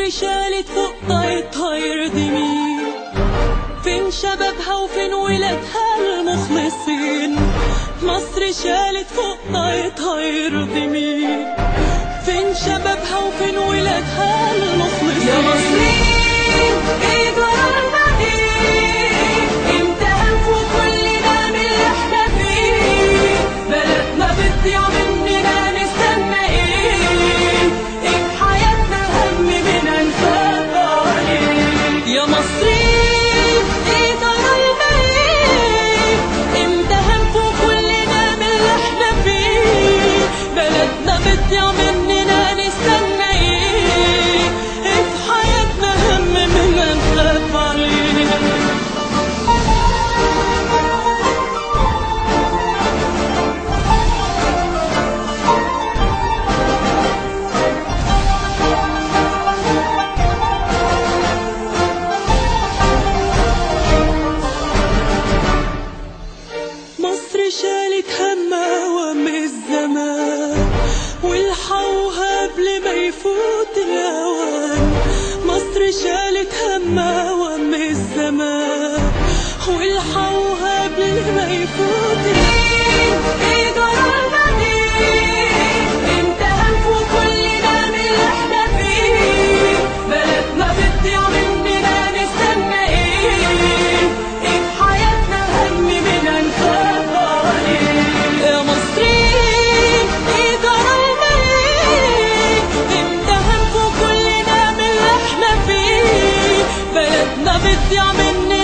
شالت فوق طايتها يرضي مين؟ فين شبابها وفين ولادها المخلصين؟ مصر شالت فوق طايتها يرضي مين؟ فين شبابها وفين ولادها المخلصين؟ يا مصريين ايه قرارنا ايه؟ امتى هنفوق كلنا من اللي احنا فيه؟ بلدنا بتضيع مننا نستنى ايه؟ ايه في حياتنا هم مننا نخاف عليه؟ يا مصريين ايه قرارنا ايه؟ امتى هنفوق كلنا من اللي احنا فيه؟ بلدنا بتضيع مننا نستنى ايه؟ ايه في حياتنا هم مننا نخاف عليه؟ مصر شالت همها وهم الزمان والحوها قبل ما يفوت الأوان. مصر شالت همها وهم الزمان والحوها قبل ما يفوت الأوان. ايه قرارنا ايه؟ امتى هنفوق كلنا من اللي احنا فيه؟ بلدنا بتضيع مننا نستنى ايه؟ ايه في حياتنا هم مننا نخاف عليه؟ يا مصريين ايه قرارنا ايه؟ امتى هنفوق كلنا من اللي احنا فيه؟ بلدنا بتضيع مننا